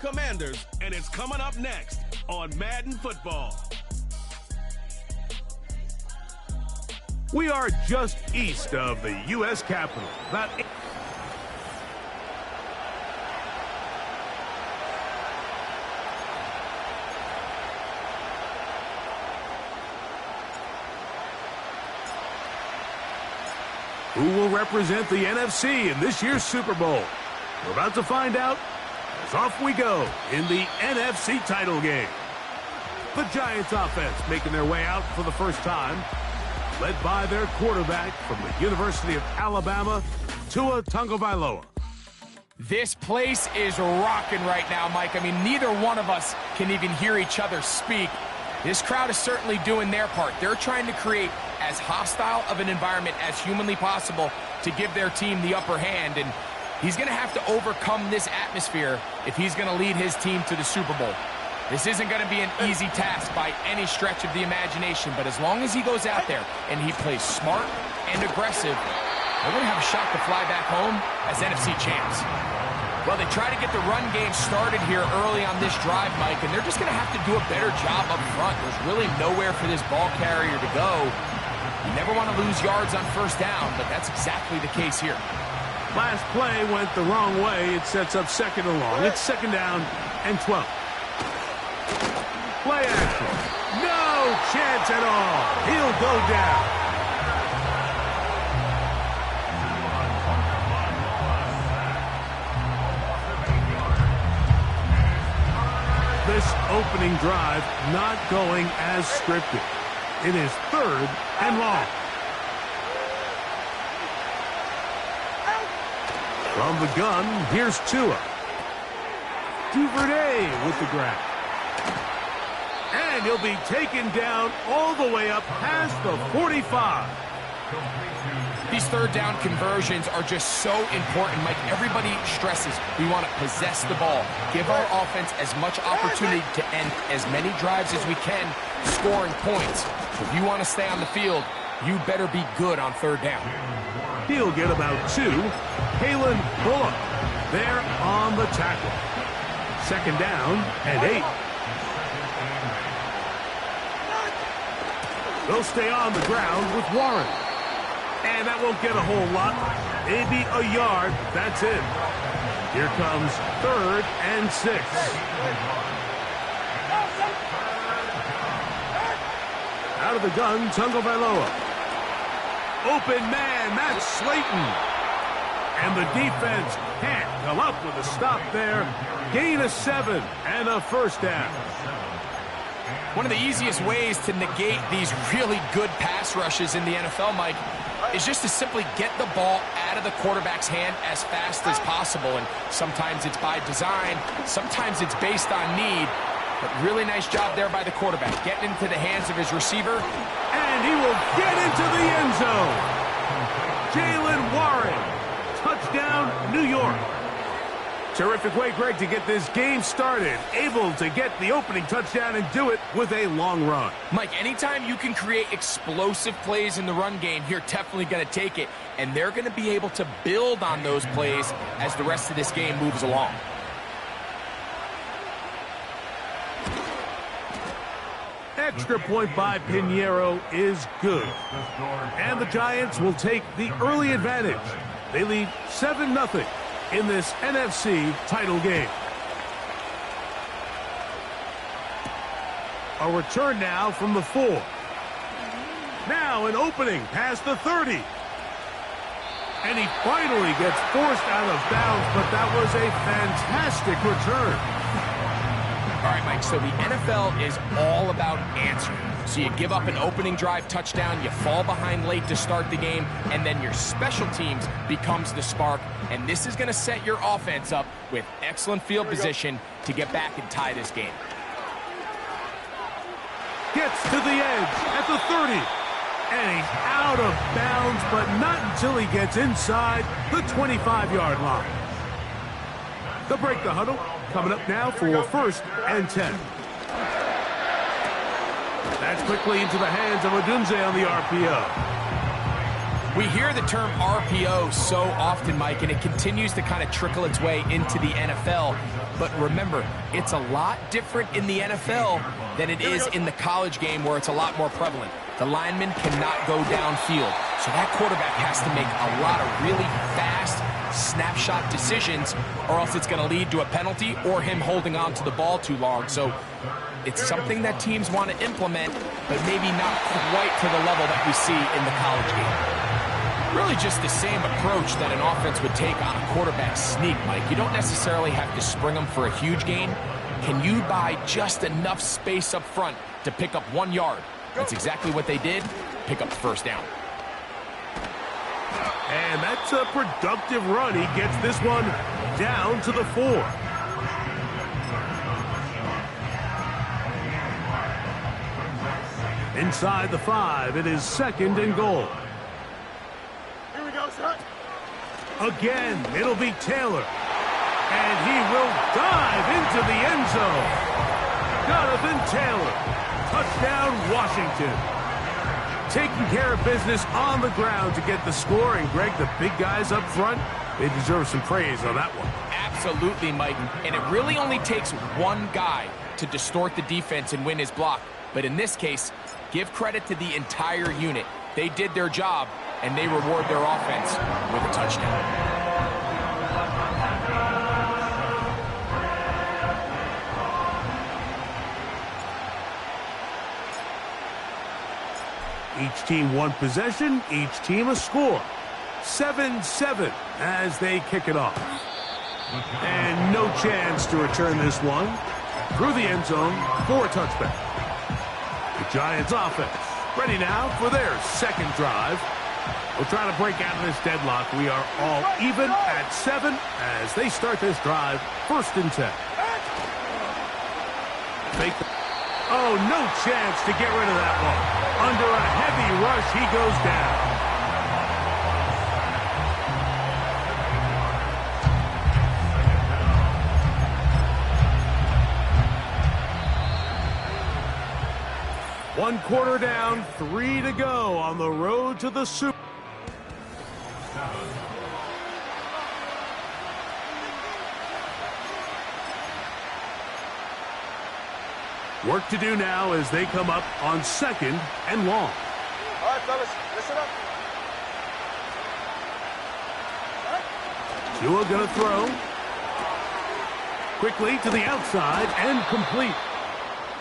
Commanders, and it's coming up next on Madden Football. We are just east of the U.S. Capitol. Who will represent the NFC in this year's Super Bowl? We're about to find out. As off we go in the NFC title game. The Giants offense making their way out for the first time, led by their quarterback from the University of Alabama, Tua Tagovailoa. This place is rocking right now, Mike. I mean, neither one of us can even hear each other speak. This crowd is certainly doing their part. They're trying to create as hostile of an environment as humanly possible to give their team the upper hand, and he's going to have to overcome this atmosphere if he's going to lead his team to the Super Bowl. This isn't going to be an easy task by any stretch of the imagination, but as long as he goes out there and he plays smart and aggressive, they're going to have a shot to fly back home as NFC champs. Well, they try to get the run game started here early on this drive, Mike, and they're just going to have to do a better job up front. There's really nowhere for this ball carrier to go. You never want to lose yards on first down, but that's exactly the case here. Last play went the wrong way. It sets up second and long. It's second down and 12. Play action. No chance at all. He'll go down. This opening drive not going as scripted. It is third and long. From the gun, here's Tua. Duvernay with the grab. And he'll be taken down all the way up past the 45. These third down conversions are just so important, Mike. Everybody stresses we want to possess the ball, give our offense as much opportunity to end as many drives as we can, scoring points. If you want to stay on the field, you better be good on third down. He'll get about 2. Kalen Bullock there on the tackle. Second down and 8. They'll stay on the ground with Warren. And that won't get a whole lot. Maybe a yard. That's it. Here comes third and 6. Out of the gun, Tagovailoa. Open man, that's Slayton. And the defense can't come up with a stop there. Gain of 7 and a first down. One of the easiest ways to negate these really good pass rushes in the NFL, Mike, is just to simply get the ball out of the quarterback's hand as fast as possible. And sometimes it's by design, sometimes it's based on need. But really nice job there by the quarterback, getting into the hands of his receiver. And he will get into the end zone. Jaylen Warren, touchdown, New York. Terrific way, Greg, to get this game started. Able to get the opening touchdown and do it with a long run. Mike, anytime you can create explosive plays in the run game, you're definitely going to take it. And they're going to be able to build on those plays as the rest of this game moves along. Extra point by Pinheiro is good. And the Giants will take the early advantage. They lead 7-0 in this NFC title game. A return now from the 4. Now an opening past the 30. And he finally gets forced out of bounds, but that was a fantastic return. All right, Mike, so the NFL is all about answering. So you give up an opening drive touchdown, you fall behind late to start the game, and then your special teams becomes the spark. And this is going to set your offense up with excellent field position to get back and tie this game. Gets to the edge at the 30. And he's out of bounds, but not until he gets inside the 25-yard line. They'll break the huddle. Coming up now for first and 10. That's quickly into the hands of Odunze on the RPO. We hear the term RPO so often, Mike, and it continues to kind of trickle its way into the NFL. But remember, it's a lot different in the NFL than it is in the college game where it's a lot more prevalent. The lineman cannot go downfield, so that quarterback has to make a lot of really fast snapshot decisions, or else it's going to lead to a penalty or him holding on to the ball too long. So it's something that teams want to implement, but maybe not quite to the level that we see in the college game. Really just the same approach that an offense would take on a quarterback sneak, Mike. You don't necessarily have to spring them for a huge gain. Can you buy just enough space up front to pick up 1 yard? That's exactly what they did. Pick up the first down. And that's a productive run. He gets this one down to the 4. Inside the 5, it is 2nd and goal. Here we go, son. Again, it'll be Taylor. And he will dive into the end zone. Jonathan Taylor. Touchdown, Washington. Taking care of business on the ground to get the score. And, Greg, the big guys up front, they deserve some praise on that one. Absolutely, Mike. And it really only takes one guy to distort the defense and win his block. But in this case, give credit to the entire unit. They did their job, and they reward their offense with a touchdown. Each team one possession, each team a score. 7-7 as they kick it off. And no chance to return this one. Through the end zone for a touchback. The Giants offense ready now for their second drive. We'll try to break out of this deadlock. We are all even at 7 as they start this drive. 1st and 10. Oh, no chance to get rid of that one. Under a heavy rush, he goes down. One quarter down, 3 to go on the road to the Super Bowl. Work to do now as they come up on 2nd and long. All right, fellas, listen up. Tua gonna throw. Quickly to the outside and complete.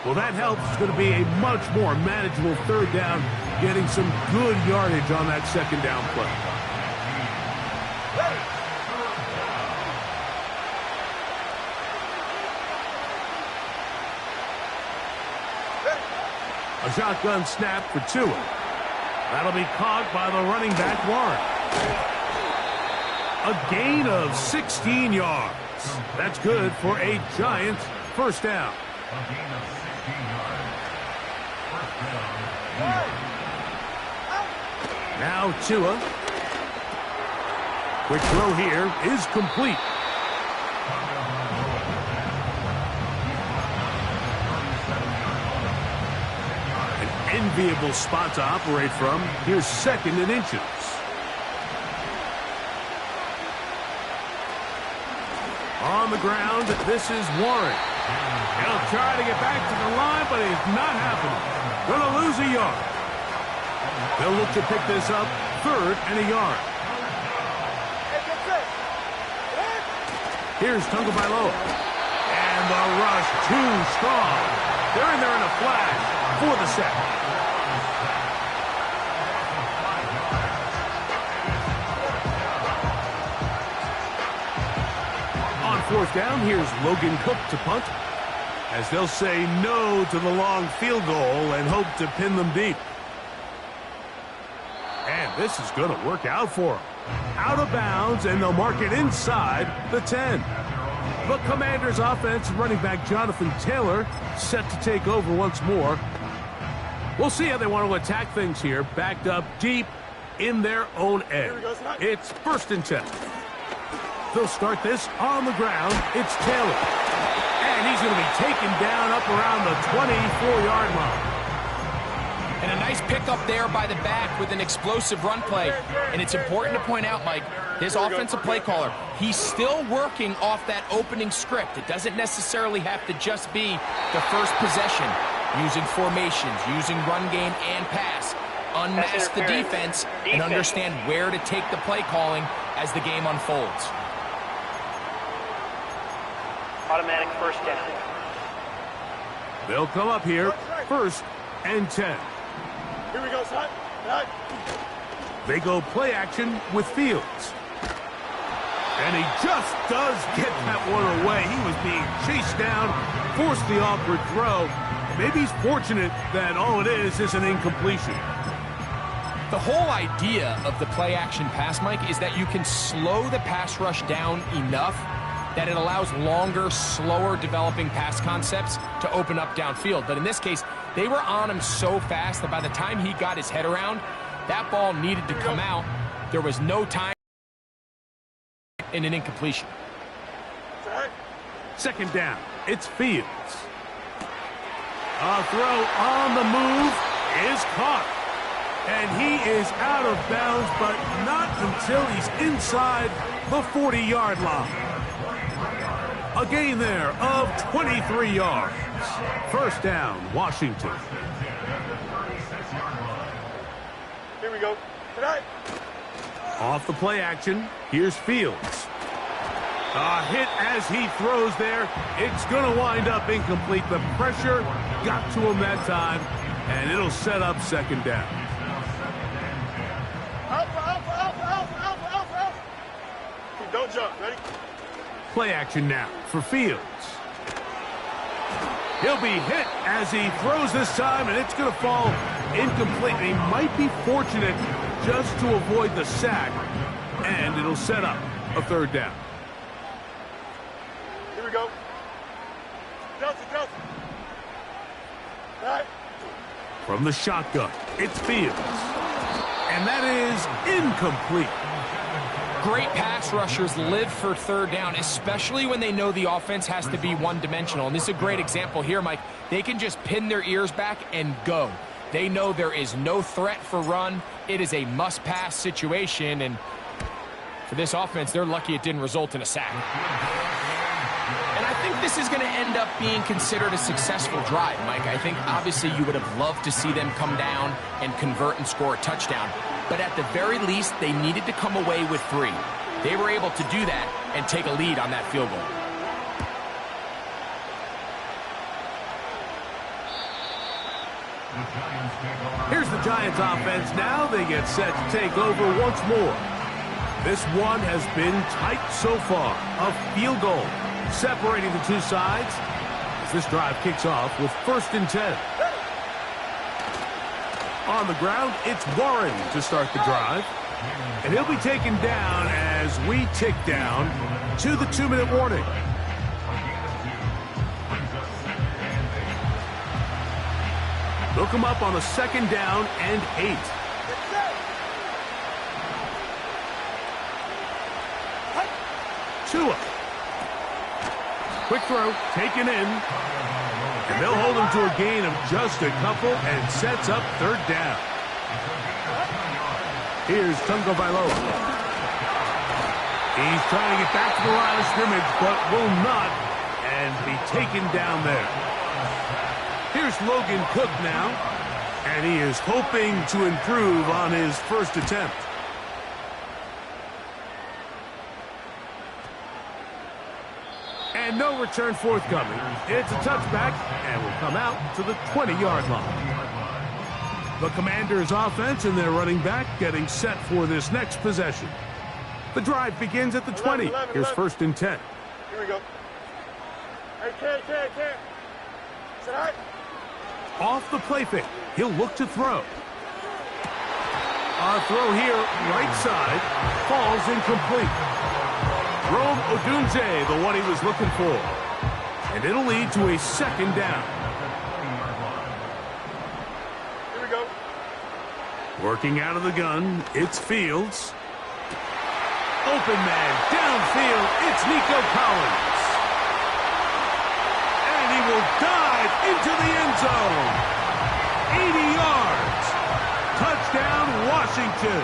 Well, that helps. It's going to be a much more manageable 3rd down, getting some good yardage on that 2nd down play. A shotgun snap for Tua. That'll be caught by the running back, Warren. A gain of 16 yards. That's good for a Giants 1st down. Now Tua. Quick throw here is complete. An enviable spot to operate from. Here's 2nd and inches. On the ground, this is Warren. He'll try to get back to the line, but it's not happening. Gonna lose a yard. They'll look to pick this up 3rd and a yard. Here's Tagovailoa. And the rush too strong. They're in there in a flash for the sack. On 4th down, here's Logan Cook to punt, as they'll say no to the long field goal and hope to pin them deep. And this is going to work out for them. Out of bounds, and they'll mark it inside the 10. The Commanders' offense, running back Jonathan Taylor, set to take over once more. We'll see how they want to attack things here, backed up deep in their own end. It's 1st and 10. They'll start this on the ground. It's Taylor. And he's going to be taken down up around the 24-yard line. And a nice pickup there by the back with an explosive run play. And it's important to point out, Mike, this offensive play caller, he's still working off that opening script. It doesn't necessarily have to just be the first possession. Using formations, using run game and pass. Unmask the defense and understand where to take the play calling as the game unfolds. Automatic first down. They'll come up here, 1st and 10. Here we go, son. Right. They go play action with Fields. And he just does get that one away. He was being chased down, forced the awkward throw. Maybe he's fortunate that all it is an incompletion. The whole idea of the play-action pass, Mike, is that you can slow the pass rush down enough that it allows longer, slower developing pass concepts to open up downfield. But in this case, they were on him so fast that by the time he got his head around, that ball needed to come out. There was no time in an incompletion. 2nd down, it's Fields. A throw on the move is caught. And he is out of bounds, but not until he's inside the 40-yard line. A gain there of 23 yards. 1st down, Washington. Here we go. Tonight. Off the play action, here's Fields. A hit as he throws there. It's going to wind up incomplete. The pressure got to him that time, and it'll set up 2nd down. Alpha. Don't jump. Ready? Play action now for Fields. He'll be hit as he throws this time, and it's going to fall incomplete. He might be fortunate just to avoid the sack, and it'll set up a 3rd down. Here we go. Kelsey. Right. From the shotgun, it's Fields. And that is incomplete. Great pass rushers live for 3rd down, especially when they know the offense has to be one-dimensional. And this is a great example here, Mike. They can just pin their ears back and go. They know there is no threat for run. It is a must-pass situation. And for this offense, they're lucky it didn't result in a sack. And I think this is going to end up being considered a successful drive, Mike. I think obviously you would have loved to see them come down and convert and score a touchdown. But at the very least, they needed to come away with 3. They were able to do that and take a lead on that field goal. Here's the Giants offense now. They get set to take over once more. This one has been tight so far. A field goal separating the two sides as this drive kicks off with 1st and 10. On the ground, it's Warren to start the drive. And he'll be taken down as we tick down to the 2-minute warning. They'll come up on a 2nd down and 8. Tua. Quick throw, taken in. And they'll hold him to a gain of just a couple and sets up 3rd down. Here's Tungo Bailoa. He's trying to get back to the line of scrimmage, but will not, and be taken down there. Here's Logan Cook now, and he is hoping to improve on his 1st attempt. And no return forthcoming. It's a touchback, and will come out to the 20-yard line. The Commanders' offense and their running back getting set for this next possession. The drive begins at the 20. Here's 1st and 10. Here we go. Hey, Ken. Sit right. Off the play fake, he'll look to throw. A throw here, right side, falls incomplete. Rome Odunze, the one he was looking for. And it'll lead to a 2nd down. Here we go. Working out of the gun, it's Fields. Open man, downfield, it's Nico Collins. And he will dive into the end zone. 80 yards. Touchdown, Washington.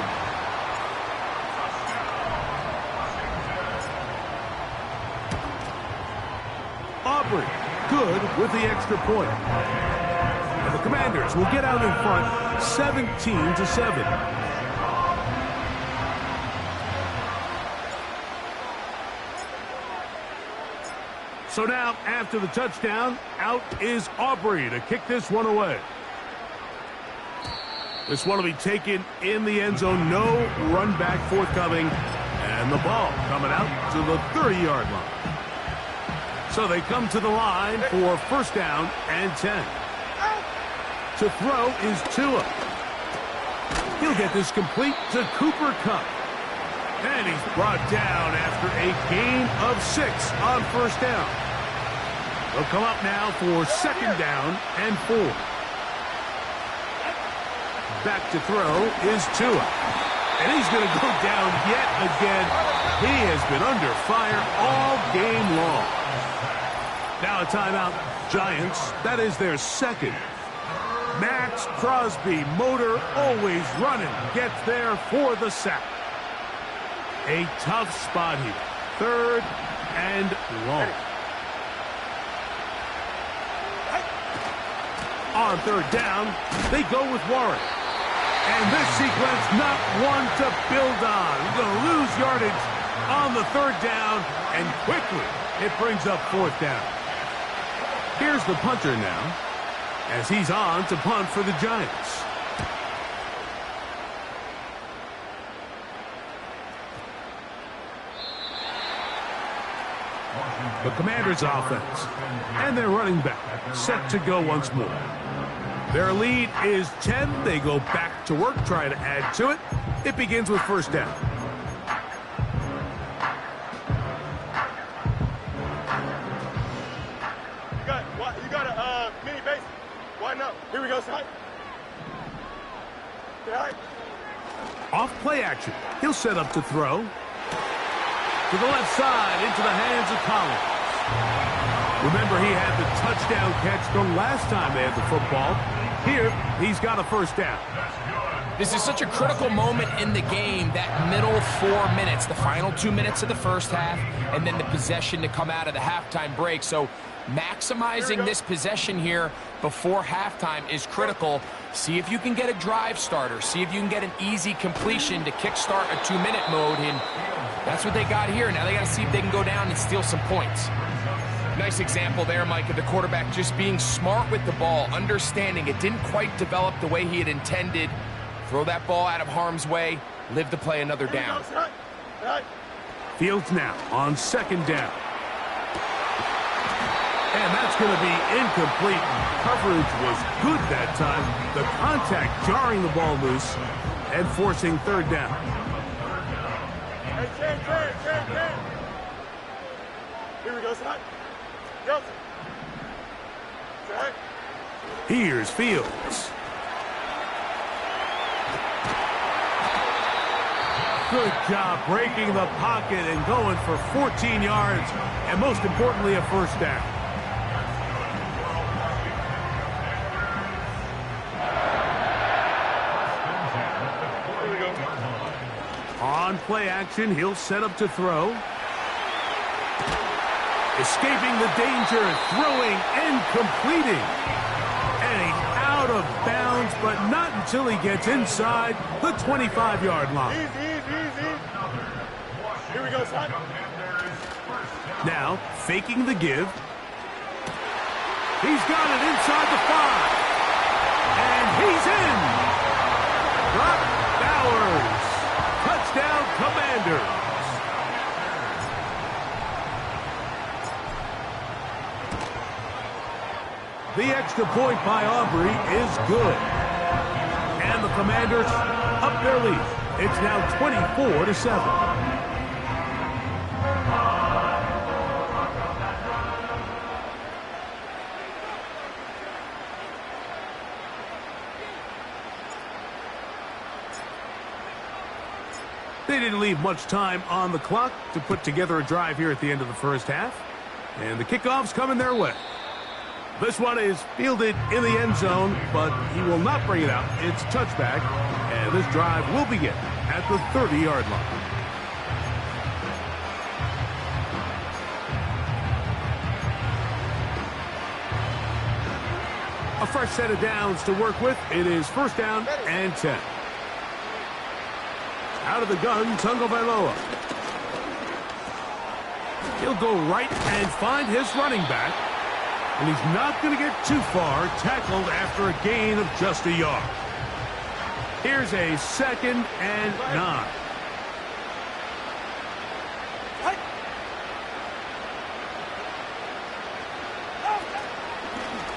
Aubrey, good with the extra point. And the Commanders will get out in front, 17-7. So now, after the touchdown, out is Aubrey to kick this one away. This one will be taken in the end zone. No run back forthcoming. And the ball coming out to the 30-yard line. So they come to the line for first down and 10. To throw is Tua. He'll get this complete to Cooper Kupp. And he's brought down after a gain of 6 on first down. They'll come up now for second down and 4. Back to throw is Tua. And he's going to go down yet again. He has been under fire all game long. Now a timeout. Giants, that is their second. Max Crosby, motor always running, gets there for the sack. A tough spot here. Third and long. On third down, they go with Warren. And this sequence, not one to build on. He's going to lose yardage on the third down, and quickly it brings up fourth down. Here's the punter now, as he's on to punt for the Giants. The Commanders' offense, and their running back, set to go once more. Their lead is 10. They go back to work, try to add to it. It begins with first down. You got a mini base. Why not? Here we go, side. Off play action. He'll set up to throw. To the left side, into the hands of Collins. Remember, he had the touchdown catch the last time they had the football. Here, he's got a first down. This is such a critical moment in the game, that middle 4 minutes, the final 2 minutes of the first half, and then the possession to come out of the halftime break. So maximizing this possession here before halftime is critical. See if you can get a drive starter. See if you can get an easy completion to kickstart a 2-minute mode, and that's what they got here. Now they got to see if they can go down and steal some points. Nice example there, Mike, of the quarterback just being smart with the ball, understanding it didn't quite develop the way he had intended. Throw that ball out of harm's way, live to play another down. Fields now on second down. And that's going to be incomplete. Coverage was good that time. The contact jarring the ball loose and forcing third down. Hey, Ken. Here we go, side. Here's Fields. Good job breaking the pocket and going for 14 yards, and most importantly, a first down. On play action, he'll set up to throw. Escaping the danger, throwing and completing. And he's out of bounds, but not until he gets inside the 25-yard line. Easy. Here we go, son. Now, faking the give. He's got it inside the 5. And he's in. Brock Bowers. Touchdown, Commanders. The extra point by Aubrey is good. And the Commanders up their lead. It's now 24-7. They didn't leave much time on the clock to put together a drive here at the end of the first half. And the kickoff's coming their way. This one is fielded in the end zone, but he will not bring it out. It's touchback, and this drive will begin at the 30-yard line. A fresh set of downs to work with. It is first down and 10. Out of the gun, Tagovailoa. He'll go right and find his running back. And he's not going to get too far, tackled after a gain of just a yard. Here's a 2nd and 9.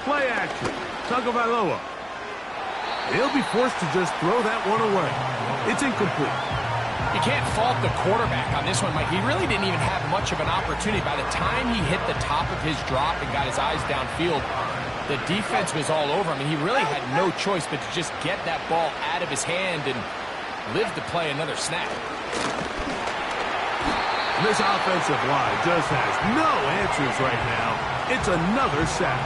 Play action. Tagovailoa. He'll be forced to just throw that one away. It's incomplete. You can't fault the quarterback on this one, Mike. He really didn't even have much of an opportunity. By the time he hit the top of his drop and got his eyes downfield, the defense was all over him. And he really had no choice but to just get that ball out of his hand and live to play another snap. This offensive line just has no answers right now. It's another sack.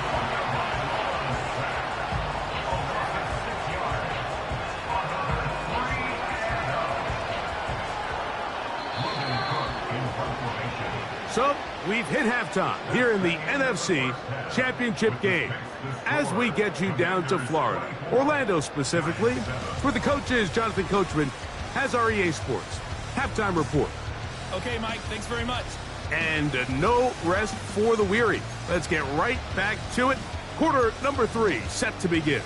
So, we've hit halftime here in the NFC Championship game. As we get you down to Florida, Orlando specifically, where the coach is Jonathan Coachman, has our EA Sports halftime report. Okay, Mike, thanks very much. And no rest for the weary. Let's get right back to it. Quarter number 3 set to begin.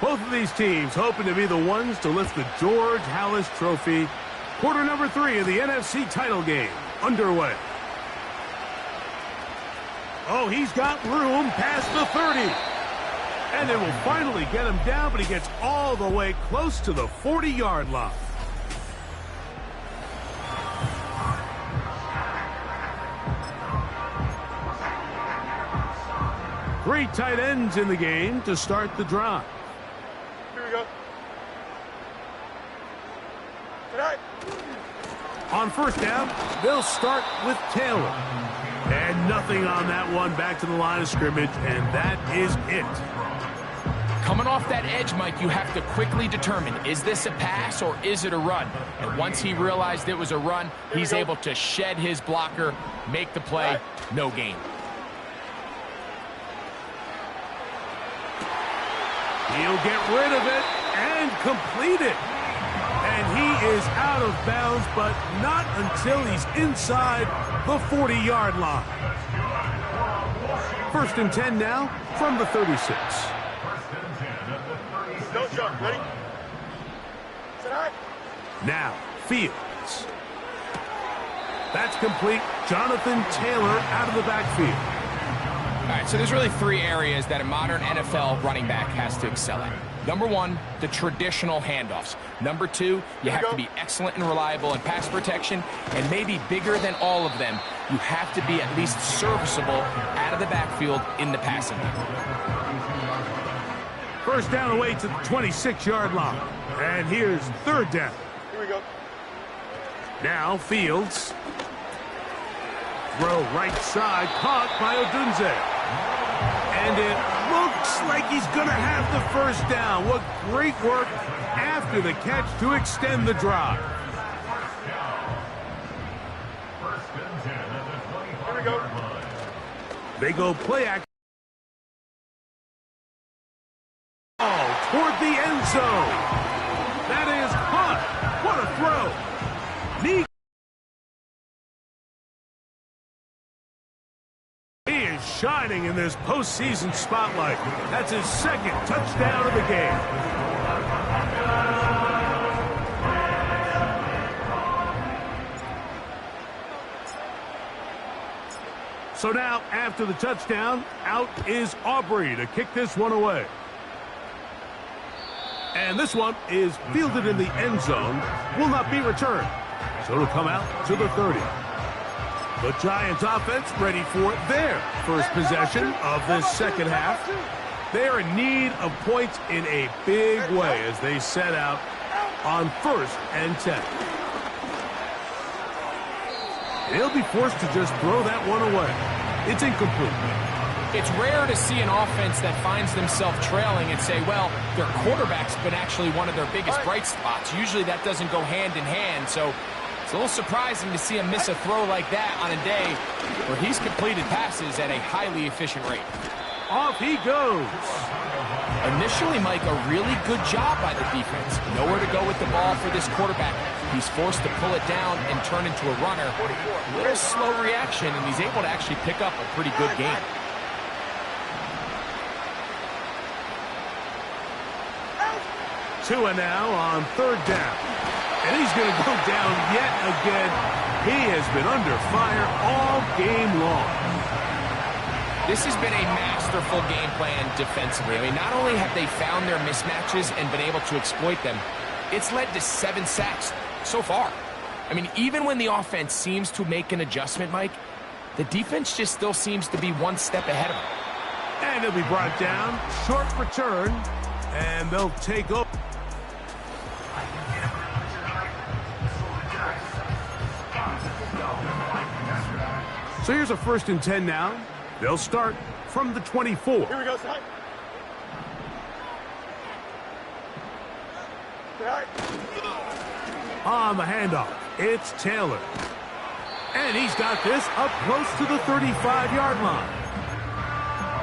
Both of these teams hoping to be the ones to lift the George Halas Trophy. Quarter number 3 of the NFC title game underway. Oh, he's got room past the 30. And it will finally get him down, but he gets all the way close to the 40-yard line. Three tight ends in the game to start the drive. Here we go. Tonight. On first down, they'll start with Taylor. And nothing on that one, back to the line of scrimmage, and that is it. Coming off that edge, Mike, you have to quickly determine, is this a pass or is it a run? And once he realized it was a run, he's able to shed his blocker, make the play, no gain. He'll get rid of it and complete it. And he is out of bounds, but not until he's inside the 40-yard line. First and 10 now from the 36. Don't jump. Ready? Tonight. Now, Fields. That's complete. Jonathan Taylor out of the backfield. All right, so there's really three areas that a modern NFL running back has to excel at. Number one, the traditional handoffs. Number two, you have to be excellent and reliable in pass protection. And maybe bigger than all of them, you have to be at least serviceable out of the backfield in the passing game. First down away to the 26-yard line. And here's third down. Here we go. Now Fields. Throw right side, caught by Odunze. And it looks like he's going to have the first down. What great work after the catch to extend the drive. Here we go. They go play action. Oh, toward the end zone. That is Hunt. What a throw. Knee. He is shining in this postseason spotlight. That's his second touchdown of the game. So now, after the touchdown, out is Aubrey to kick this one away. And this one is fielded in the end zone, will not be returned. So it'll come out to the 30. The Giants offense ready for their first possession of this second half. They are in need of points in a big way as they set out on 1st and 10. He'll be forced to just throw that one away. It's incomplete. It's rare to see an offense that finds themselves trailing and say, well, their quarterback's been actually one of their biggest bright spots. Usually that doesn't go hand in hand, so it's a little surprising to see him miss a throw like that on a day where he's completed passes at a highly efficient rate. Off he goes. Initially, Mike, a really good job by the defense. Nowhere to go with the ball for this quarterback. He's forced to pull it down and turn into a runner. A little slow reaction, and he's able to actually pick up a pretty good game. Tua now on 3rd down. And he's going to go down yet again. He has been under fire all game long. This has been a masterful game plan defensively. I mean, not only have they found their mismatches and been able to exploit them, it's led to 7 sacks so far. I mean, even when the offense seems to make an adjustment, Mike, the defense just still seems to be one step ahead of them. And he'll be brought down. Short return. And they'll take over. So here's a 1st and 10 now. They'll start from the 24. Here we go, son. On the handoff, it's Taylor. And he's got this up close to the 35-yard line.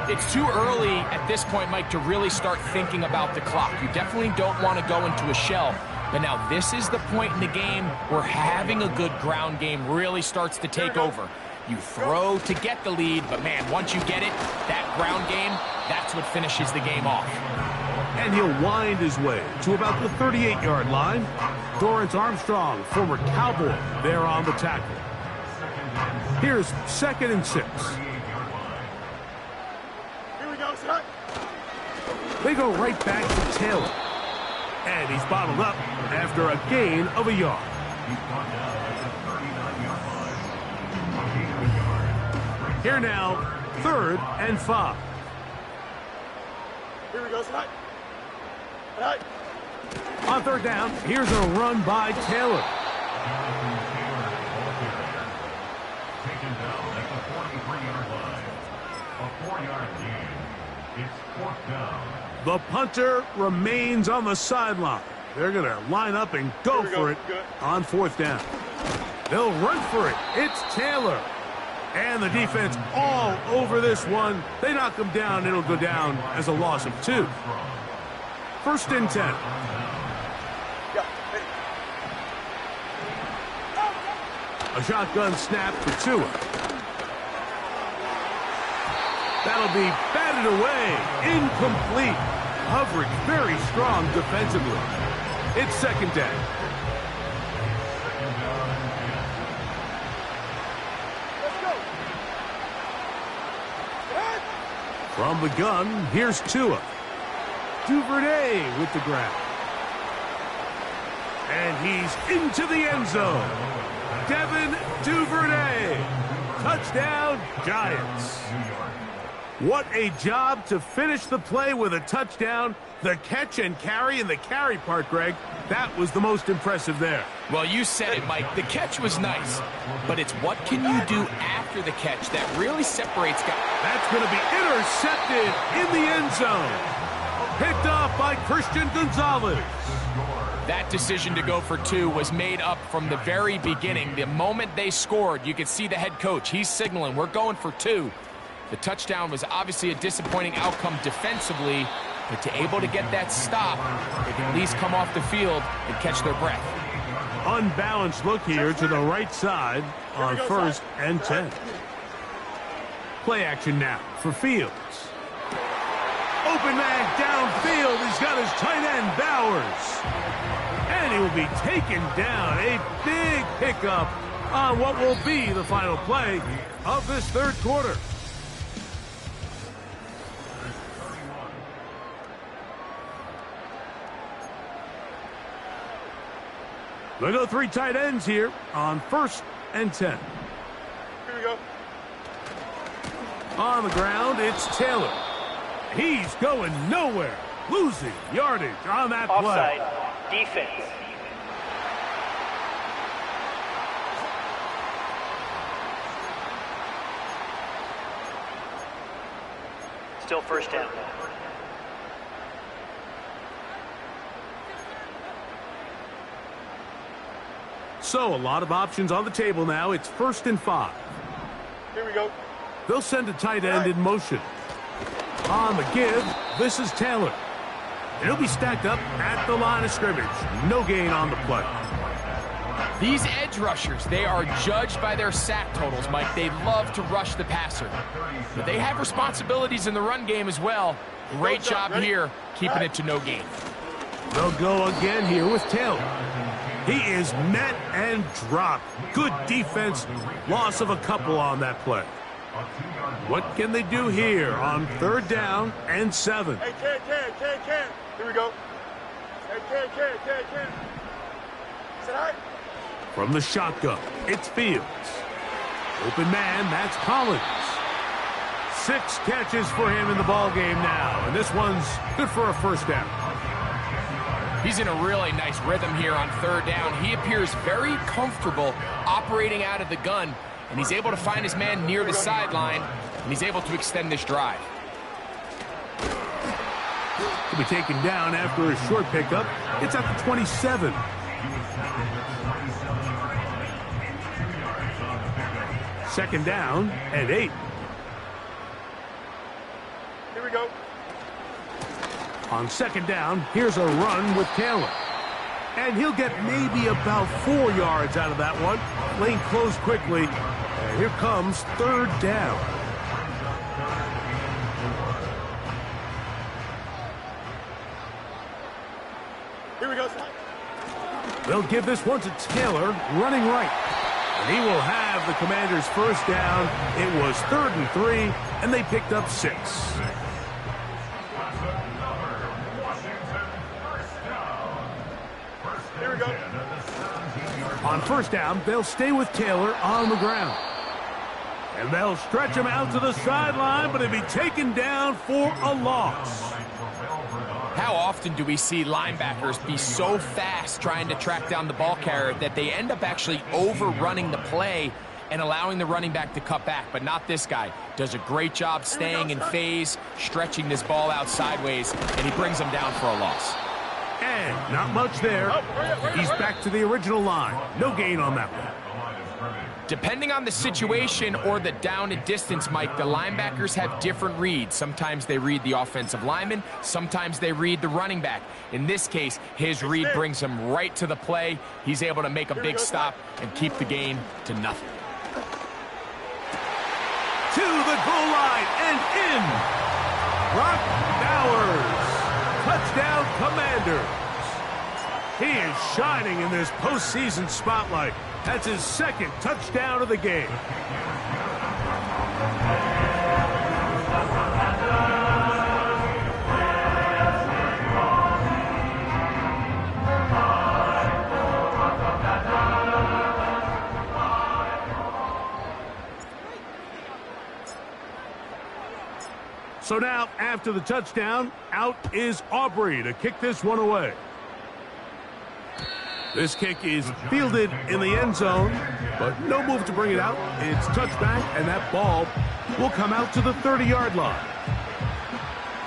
It's too early at this point, Mike, to really start thinking about the clock. You definitely don't want to go into a shell. But now this is the point in the game where having a good ground game really starts to take over. You throw to get the lead, but man, once you get it, that ground game, that's what finishes the game off. And he'll wind his way to about the 38-yard line. Dorrance Armstrong, former Cowboy, there on the tackle. Here's 2nd and 6. Here we go, son. They go right back to Taylor. And he's bottled up after a gain of a yard. Here now, 3rd and 5. Here we go, son. On 3rd down, here's a run by Taylor. Taken down at the 43-yard line. A 4-yard gain. It's 4th down. The punter remains on the sideline. They're going to line up and go for it on 4th down. They'll run for it. It's Taylor. And the defense all over this one. They knock him down. It'll go down as a loss of 2. 1st and 10. A shotgun snap for Tua. That'll be batted away. Incomplete. Coverage very strong defensively. It's 2nd down. From the gun, here's Tua. Duvernay with the grab. And he's into the end zone. Devin Duvernay. Touchdown, Giants. What a job to finish the play with a touchdown. The catch and carry, and the carry part, Greg, that was the most impressive there. Well, you said it, Mike. The catch was nice, but it's what can you do after the catch that really separates guys. That's going to be intercepted in the end zone. Picked off by Christian Gonzalez. That decision to go for 2 was made up from the very beginning. The moment they scored, you could see the head coach. He's signaling, we're going for 2. The touchdown was obviously a disappointing outcome defensively, but to able to get that stop, they can at least come off the field and catch their breath. Unbalanced look here to the right side on 1st and 10. Play action now for Fields. Open man downfield. He's got his tight end, Bowers. And he will be taken down. A big pickup on what will be the final play of this 3rd quarter. They go 3 tight ends here on 1st and 10. Here we go. On the ground, it's Taylor. He's going nowhere. Losing yardage on that play. Offside. Defense. Still first down. So, a lot of options on the table now. It's 1st and 5. Here we go. They'll send a tight end in motion. On the give, this is Taylor. He'll be stacked up at the line of scrimmage. No gain on the play. These edge rushers, they are judged by their sack totals, Mike. They love to rush the passer. But they have responsibilities in the run game as well. Great job here, keeping it to no gain. They'll go again here with Taylor. He is met and dropped. Good defense. Loss of a couple on that play. What can they do here on 3rd down and 7? Hey, Ken. Here we go. Hey, Ken. Sit high. From the shotgun, it's Fields. Open man, that's Collins. 6 catches for him in the ball game now, and this one's good for a 1st down. He's in a really nice rhythm here on 3rd down. He appears very comfortable operating out of the gun, and he's able to find his man near the sideline, and he's able to extend this drive. He'll be taken down after a short pickup. It's at the 27. Second down and 8. Here we go. On 2nd down, here's a run with Taylor. And he'll get maybe about 4 yards out of that one. Lane closed quickly. And here comes 3rd down. Here we go. They'll give this one to Taylor, running right. And he will have the Commanders' 1st down. It was 3rd and 3, and they picked up 6. Here we go. On 1st down, they'll stay with Taylor on the ground. And they'll stretch him out to the sideline, but he'll be taken down for a loss. How often do we see linebackers be so fast trying to track down the ball carrier that they end up actually overrunning the play and allowing the running back to cut back? But not this guy. Does a great job staying in phase, stretching this ball out sideways, and he brings him down for a loss. And not much there. He's back to the original line. No gain on that one. Depending on the situation or the down and distance, Mike, the linebackers have different reads. Sometimes they read the offensive lineman. Sometimes they read the running back. In this case, his read brings him right to the play. He's able to make a big stop and keep the gain to nothing. To the goal line and in. Brock Bowers. Touchdown, Commanders. He is shining in this postseason spotlight. That's his 2nd touchdown of the game. So now, after the touchdown, out is Aubrey to kick this one away. This kick is fielded in the end zone, but no move to bring it out. It's touchback, and that ball will come out to the 30-yard line.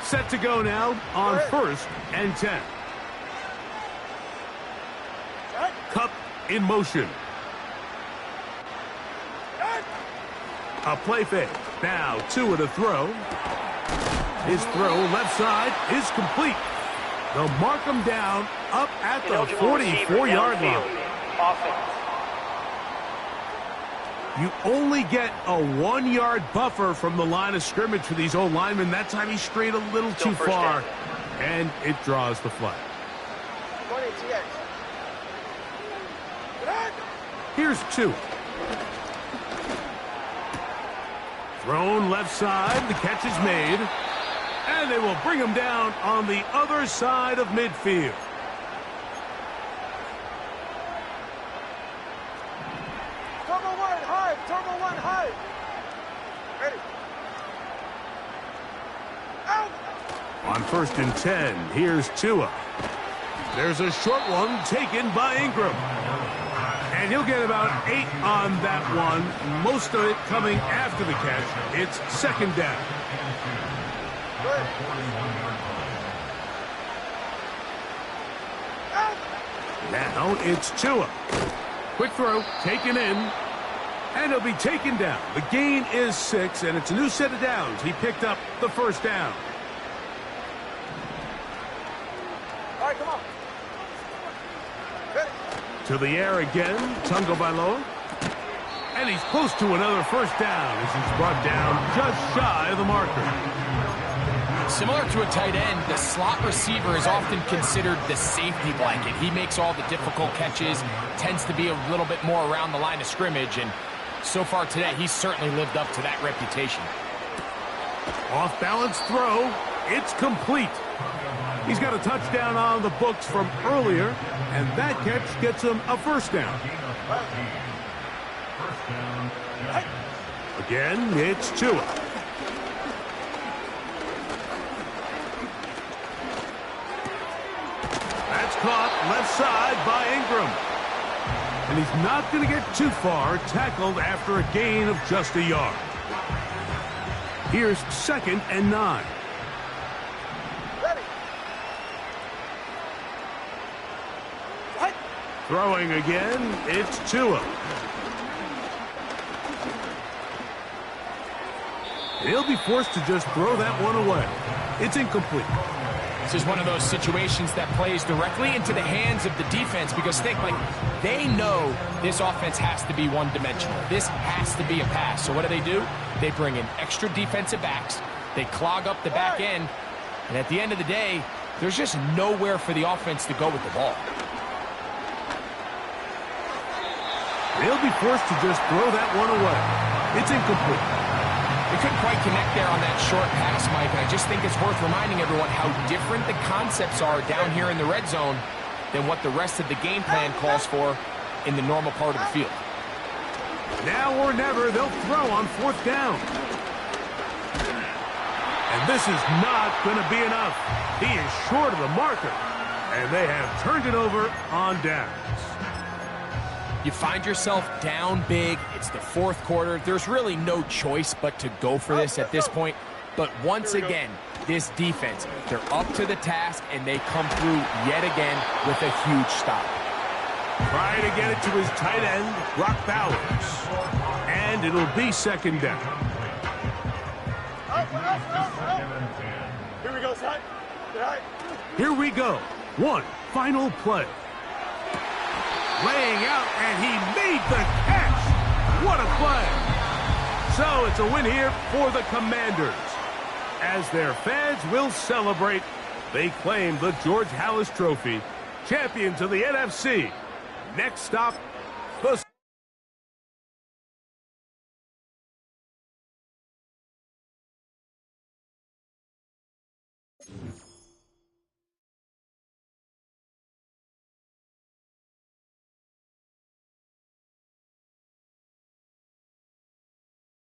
Set to go now on 1st and 10. Kupp in motion. A play fake. Now Tua to throw. His throw left side is complete. They'll mark him down up at the 44-yard line. You only get a 1-yard buffer from the line of scrimmage for these old linemen. That time he strayed a little too far, and it draws the flag. Here's Tua. Thrown left side. The catch is made. And they will bring him down on the other side of midfield. Turbo one high. Ready. Out. On 1st and 10, here's Tua. There's a short one taken by Ingram. And he'll get about 8 on that one, most of it coming after the catch. It's 2nd down. 41-yard line. Now it's Tua. Quick throw, taken in, and he'll be taken down. The gain is 6, and it's a new set of downs. He picked up the first down. All right, come on. To the air again, Tunga Bailoa. And he's close to another first down as he's brought down just shy of the marker. Similar to a tight end, the slot receiver is often considered the safety blanket. He makes all the difficult catches, tends to be a little bit more around the line of scrimmage, and so far today, he's certainly lived up to that reputation. Off-balance throw. It's complete. He's got a touchdown on the books from earlier, and that catch gets him a first down. First down, Giants. Again, it's Tua. That's caught left side by Ingram. And he's not going to get too far, tackled after a gain of just a yard. Here's 2nd and 9. Throwing again, it's Tua. He'll be forced to just throw that one away. It's incomplete. This is one of those situations that plays directly into the hands of the defense because they know this offense has to be one-dimensional. This has to be a pass. So what do? They bring in extra defensive backs. They clog up the back end. And at the end of the day, there's just nowhere for the offense to go with the ball. They'll be forced to just throw that one away. It's incomplete. They couldn't quite connect there on that short pass, Mike, and I just think it's worth reminding everyone how different the concepts are down here in the red zone than what the rest of the game plan calls for in the normal part of the field. Now or never, they'll throw on 4th down. And this is not going to be enough. He is short of the marker, and they have turned it over on downs. You find yourself down big. It's the 4th quarter. There's really no choice but to go for this at this point. But once again, this defense, they're up to the task, and they come through yet again with a huge stop. Trying to get it to his tight end, Brock Bowers. And it'll be 2nd down. Here we go, son. All right. Here we go. One final play. Laying out, and he made the catch. What a play. So it's a win here for the Commanders. As their fans will celebrate, they claim the George Halas Trophy, champions of the NFC. Next stop, the